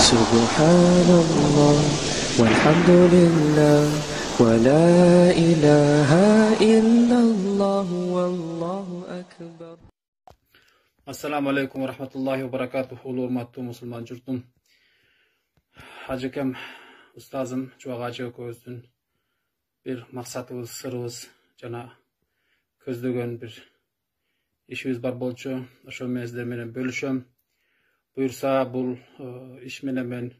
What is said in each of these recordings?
Subhanallah walhamdulillah wa la ilaha illallah wallahu akbar. Assalamu alaikum wa rahmatullahi wa barakatuh. Urmatlı musulman jurtum. Hacıkem ustazım Çuagacı Közdün bir maksatımız, sırrımız jana közdөгөн bir işimiz bar bolçu. Oşo mezde menen bölüşöm. Buyursa bul iş menen men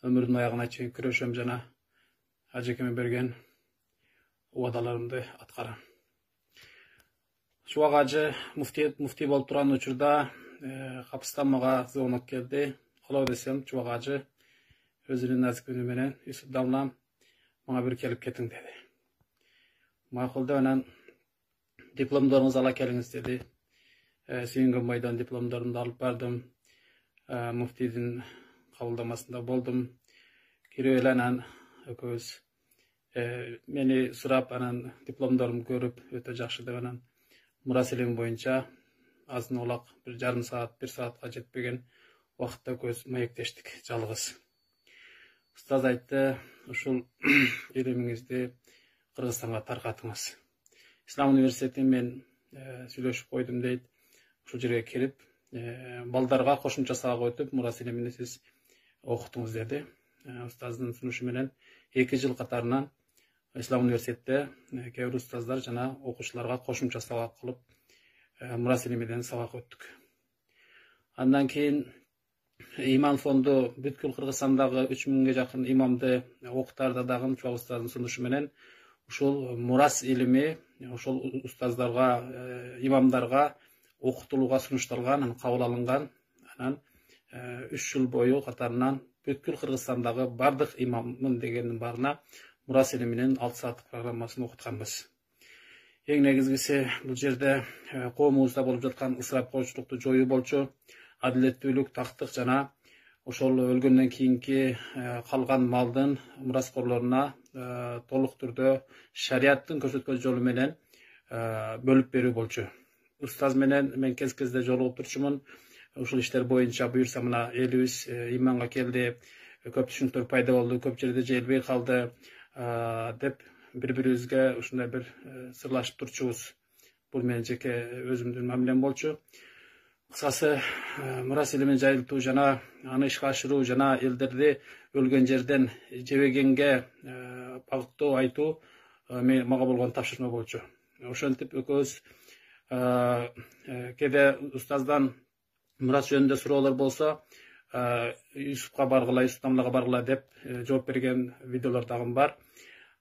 ömrümün ayağına çeyin küreşöm jana hacıkeme bergen uadalarımды atkaram. Çuagacı mufti bolup turan учурда капыстан мага звонок келди. Калоо десем Çuagacı özünün nazikliği menen Yusuf Damlam manga bir kelip ketiң dedi. Makul anan diplomlarınızı ala kelingиz dedi. Suyungan maydan diplomlarımды alıp bardım. Muftidin kabuldamasında boldum. Kirip anan ököz meni surap anan diplomlarımı görüp öte jakşı dep anan muraselim boyunca azın olaq bir jarım saat, bir saatga jetpegen vaqtda köz mayektешtik жалгыз. Ustaz aytты, ушул илимиңизди Кыргызстанга таркатыңыз. İslam Üniversiteti men сүйлөшүп койдум дейт. Ушул жерге келип, балдарга кошумча сабак өтүп, мураселимини сиз окуттуңуз деди. Устаздын сунушу менен 2 жыл катарынан İslam Üniversitette kээ бир устаздар жана окуучуларга кошумча сабак кылып, мураселимиден сабак өттүк. Андан кийин İman fondu бүткүл Кыргызстандагы 3000ге жакын имамды окутарда дагы Чуак устаздын сунушу менен ушул мурас илими ошол устаздарга, имамдарга окутулууга сунушталган, кабыл алынган. Анан 3 жыл бою катарынан бүткүл Кыргызстандагы бардык имаммын дегендин баарына мурас илиминин 6 сааттык программасын окутканбыз. Эң негизгиси бул жерде коомубузда болуп жаткан ысырап коочулукту жоюу болчу. Adaletlүүлүк, тактык жана ошол өлгөндөн кийинки калган малдын мураскорлоруна толук түрдө шариаттын көрсөткөн жолу менен бөлүп берүү болчу. Устаз менен мен кез-кезде жолугуп турчумун. Ушул иштер боюнча буюрса мына элибиз иманга келди, көп түшүнүктөр пайда болду, көп жерде желбей калды деп бири-бирибизге ушундай бир сырлашып турчубуз. Бул менин жеке өзүмдүн мамилем болчу. Кысасы мурас илимин жайылтуу жана аны ишке ашыруу жана элдерди өлгөн жерден жебегенге багыттоо айтуу мага болгон тапшырма болчу. Ошентип экөөбүз кээде устаздан мурас жөнүндө суроолор болсо Yusuf'a bargıla, Yusuf Damlaga bargıla dep жооп берген видеолор дагы бар.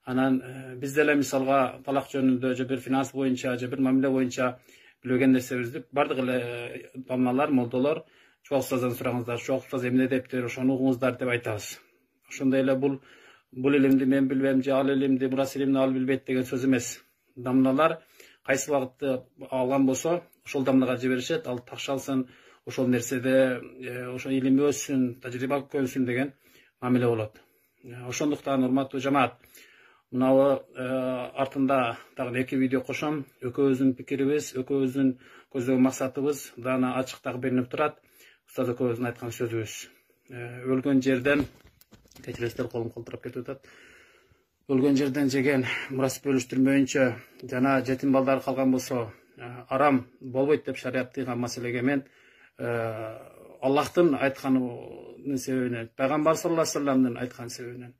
Анан биз деле мисалга талак жөнүндө же бир финанс боюнча, же бир мамиле боюнча билген нерсебизди бардык эле дамналар, молдолор Чуак устаздан сураңыздар, Чуак устаз эмне дептир, ошону угуңуздар деп айтабыз. Ошондой эле бул илимди мен билбем, же ал илимди, мурас илимди ал билбейт деген сөз эмес. Дамналар кайсы багытты алган болсо, ошол дамнага жиберишет, ал такшы алсын, ошол нерседе ошол илими өссүн, тажрыйба көбөйсүн деген мамиле болот. Ошондуктан урматтуу жамаат, мынау артында дагы 2 видео кошом. Экөөбүздүн пикирибиз, экөөбүздүн көздөгөн максатыбыз дана ачык дагы белинип турат. Устаз экөөбүздүн айткан сөзүбүз. Өлгөн жерден, кечиресиздер, колум колтурап кетип атат. Өлгөн жерден жеген мурас бөлүштүрмөйүнчө жана жетим балдар калган болсо арам болбойт деп шарият кылган маселеге мен Аллахтын айтканынын себебинен, пайгамбар саллаллаху алейхи вассаламдын айткан себебинен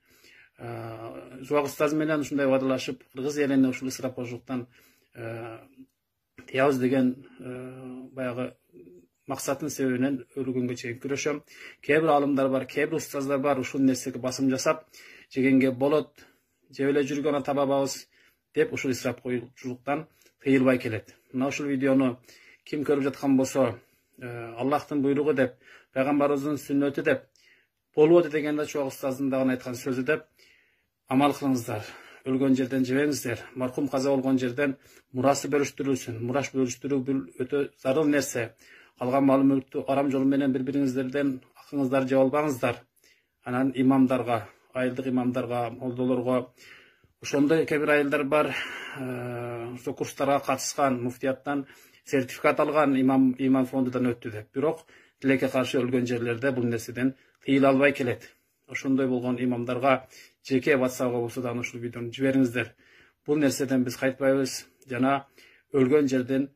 Чуак устаз менен ушундай убадалашып, кыргыз элине ушул ысырап коочулуктан тыябыз деген баягы максаттын себебинен өлгөнгө чейин күрөшөм. Кээ бир алымдар бар, кээ бир устаздар бар, ушул нерсеге басым жасап, жегенге болот, жеп эле жүргөн табабыз деп ушул ысырап коочулуктан тыйылбай келет. Мына ушул видеону ким көрүп жаткан болсо, Аллахтын буйругу деп, пайгамбарыбыздын сүннөтү деп, болбоду дегенде Чуак устаздын дагы айткан сөзү деп амал кылыңыздар. Өлгөн жерден жебеңиздер. Маркум каза болгон жерден мурасы бөлүштүрүлсүн. Мураш бөлүштүрүү бул өтө зарыл нерсе. Калган мал мүлктү арам жол менен бири-бириңиздерден акыңыздар жеп албаңыздар. Анан имамдарга, айылдык имамдарга, молдолорго ошондой кээ бир айылдар бар, ошо курстарга катышкан, муфтияттан сертификат алган имам фондудан өттү деп. Бирок тилекке каршы өлгөн жерлерде бул нерседен тыйыла албай келет. Ошондой болгон имамдарга жеке WhatsApp'га болсо да ушул видеону жибериңиздер. Бул нерседен биз кайтпайбыз. Жана өлгөн жерден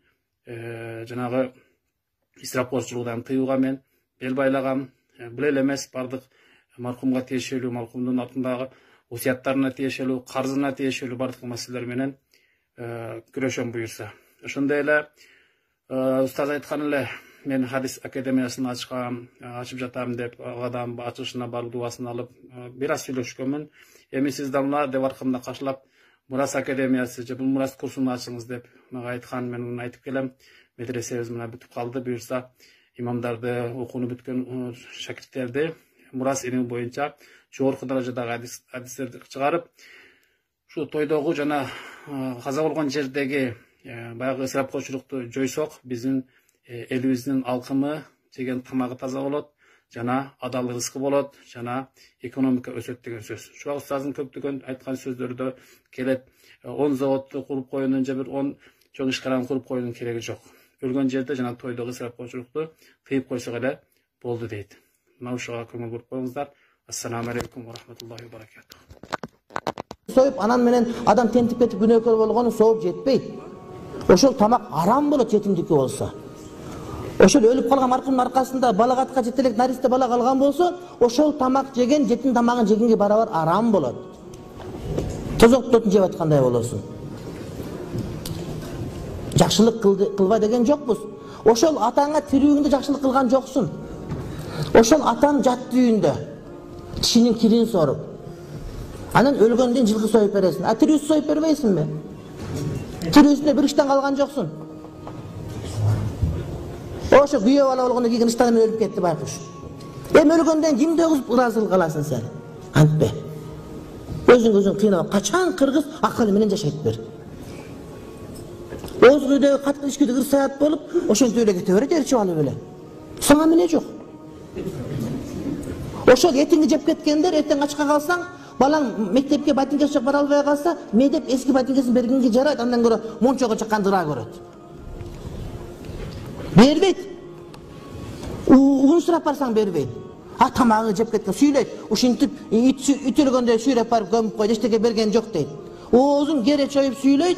жанагы исрапкорчулуктан тыюуга мен бел байлагам. Бул эле эмес, бардык маркумга тиешелүү, маркумдун артындагы усияттарына тиешелүү, карзына тиешелүү бардык маселелер менен күрөшөм буюрса. Ошондой эле устаз айткан эле мен хадис академиясын ачып жатам деп адам ачышына барып дуасын алып бир аз сүйлөшкөнмүн. Эми сиз дамла деп аркамда кашылап Мурас академиясы же бул Мурас курсун ачыңыз деп мага айткан, мен муну айтып келем. Медресебиз мына бүтүп калды, буюрса имамдарды, окууну бүткөн шакирттерди Мурас илими боюнча жогорку даражадагы хадистерди чыгарып, ушу тойдогу жана каза болгон жердеги баягы ысырапкорчулукту жойсок, биздин элибиздин алкымы, жеген тамагы таза болот, жана адал рызкы болот, жана экономика өсөт деген сөз. Ушуга устаздын көптөгөн айткан сөздөрү келет. 10 заводду куруп коюунун же бир 10 чоң ишкананы куруп коюунун кереги жок. Өлгөн жерде жана тойдогу ысырапкорчулукту тыйып койсок эле болду дейт. Мына ушуга көңүл буруп коюңуздар. Ассаламу алейкум ва рахматуллахи ва баракатух. Союп анан менен адам тентип кетип күнөөкөр болгону сооп жетпейт. Ошол тамак арам болот жетимдики болсо. Ошол өлүп калган маркумдун аркасында балагатка жетелек наристе бала калган болсо, ошол тамак жеген жетим тамагын жегенге барабар арам болот. Тозок тотун жеп аткандай болосуң. Жакшылык кылбай деген жокпуз. Ошол атаңа тирүүңдө жакшылык кылган жоксуң. Ошол атаң жатты үйүндө тишинин кирин соруп, анан өлгөндөн жылкы союп бересиң. А тирүүсү союп бербейсиңби? Тирүүсүндө бир иштен калган жоксуң. Ошо күйөө бала болгондон кийин ыштан менен өлүп кетти байкуш. Эми өлгөндөн кимди ыраазылык кыласың сен? Антпе. Өзүң кыйнап, качан кыргыз акылы менен жашайт бер. Оз күйдөгү каткы ичкиде ырсаят болуп, ошентип эле кете берет эрчи алып эле. Сага эмне жок? Ошол этиңди жеп кеткендер, эртең ачка калсаң, балаң мектепке ботинкасы бара албай калса, медеп эски ботинкасын бергенге жарайт, андан көрө мончого чаккандыра көрөт. Бербейт. Уун сурап барсаң бербейт. А тамагы жеп кеткен сүйлөйт. Ушинтип ит өлгөндө сүйрөп барып көмүп койду, эчтеке берген жок дейт. Оозун кере чоюп сүйлөйт.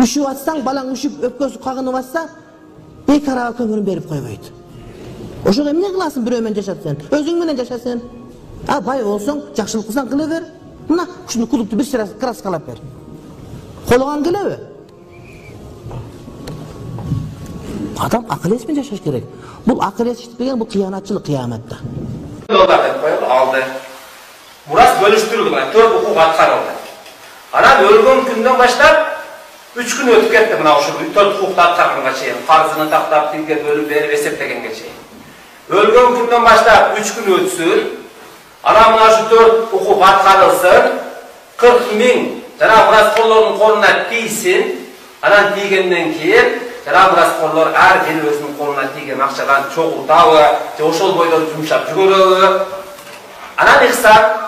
Ушуп атсаң, балаң ушуп өпкөсү кагынып атса, бейкарага көңүлүн берип койбойт. Ошого эмне кыласың бирөө менен жашап сен? Өзүң менен жаша сен. А бай болсоң, жакшылык кылсаң кыла бер. Мына ушуну клубту бир сыра краскалап бер. Колуңан келеби? Адам акыл эс менен жашаш керек. Бул акыл эс иштепеген, бул кыянатчылык кыяматта. Алды. Мурас бөлүштүрүлдү, мына 4 укук аткарылды. Анан өлгөн күндөн баштап 3 күн өтүп кетти, мына ошол 4 укукты аткарганга чейин, карзыны тактап, тилге бөлүп берип эсептегенге чейин. Өлгөн күндөн баштап 3 күн өтсүн, анан мына ошо 4 укук аткарылсын, 40 000 жана мураскорлордун колуна тийсин, анан тийгенден кийин жана мураскорлор ар бир өзүнүн колуна тийген акчадан чогултабы, же ошол бойдо жумшап жүгөрөбү. Анан ихсан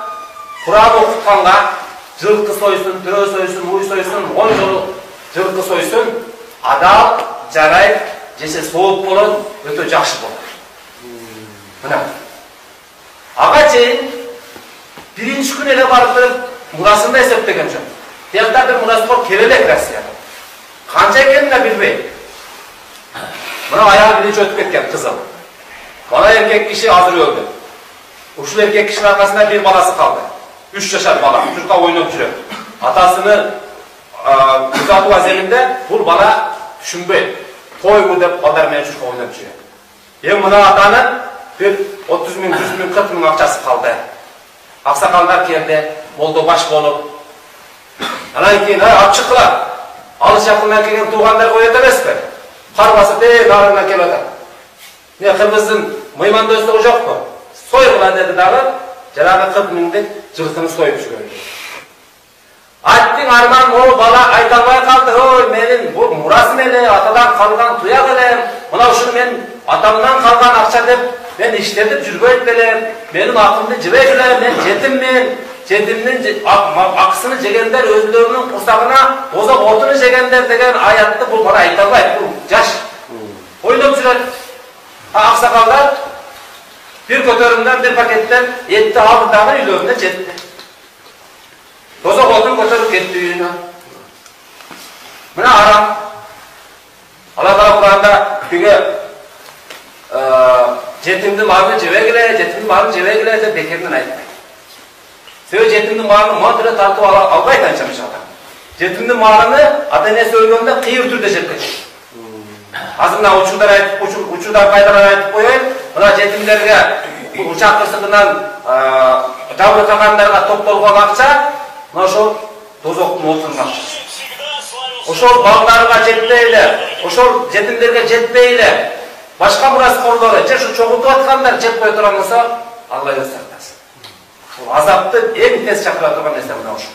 Куран окутканга жылкы сойсун, төрө сойсун, уй сойсун, 10 жолу жылкы сойсун, адал, жарайт, жесе сооп болот, өтө жакшы болот. Мына. Ага чейин биринчи күн эле барып мурасында эсептеген жок. Тиякта бир мураскор келелек Россияга. Канча экенин да билбейт. Мына аял биринчи өтүп кеткен кызыл. Бала эркек киши азыр өлдү. Ушул эркек кишинин аркасында бир баласы калды. 3 жашар бала, журтта ойноп жүрөт. Атасынын күзатуу аземинде бул бала түшүнбөйт. Тойбу деп балдар менен журтта ойноп жүрөт. Эми мына атанын бир 30 000, 100 000, 40 000 акчасы калды. Аксакалдар келди, молдо баш болуп. Анан кийин алып чыккыла. Алыс жакындан келген туугандар коет эмеспи? Кар басып нарынан келип атат. Не кыргыздын мыймандоздугу жокпу? Сойгула деди дагы, жанагы 40 000 жылкыны союп жүргөн. Аттың арман ол бала айта албай калды. Ой, менин бул мурасым эле, атадан калган туяк эле. Мына ушуну мен атамдан калган акча деп мен иштетип жүрбөйт белем. Менин акымды жебейт элем, мен жетиммин. Жетимдин акысыны жегендер өзлөрүнүн курсагына озок отуну жегендер деген аятты бул бала айта албайт. Бул жаш. Ойлоп жүрөт. Aksakallar bir kötörümden bir paketten etti aldı dağın üylörüne jetti. Tozak oldu kötörüp ketdi üyüne. Mına aram. Allah Taala Kur'an'da tüge jetimdin malını jebe gile dep bekerden aytmaydı. Sebep jetimdin malını mantıra tartıp albay tanışamış adam. Jetimdin malını ata-enesi ölgönde kıyır türde jep ketdi. Azından uçurdan kaydaran aytıp koyayım. Buna jetimlerge uçak kırsıkından jabır kakanlarga toптолгон акча mına şol tozoktun otun akçası. Oşol bağlarga jetpeyle, oşol jetimlerge jetpeyle, başka muraskorları, je şu çoğultup atkanlar jep koya turan bolsa, Allah öz saktasın. Azapты en tez çakıra turgan nerse mına oşol.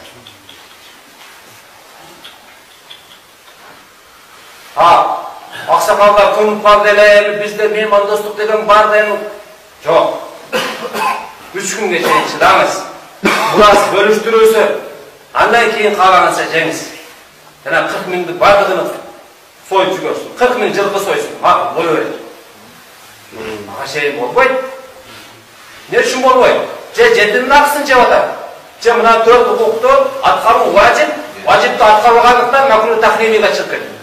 Aksakallar konup kaldı ele, bizde mehman dostluk degen bar deyin. Yok. 3 gün geçeyin çıdamız. Muras bölüştürülsün. Andan keyin kalanasa jеңiz. Jana 40 minglik bardığını soyup çıkıyorsun. 40 ming жылkı soysun. Ha, boyu verir. Ağa şey bolboyt. Ne üçün bolboyt? Je jetimdin akısın jep atar. Je mına 4 hukuktu atkarуу wajip. Wajipti atkarылгандыктан makruh tahrimiga çıkıp ketdi.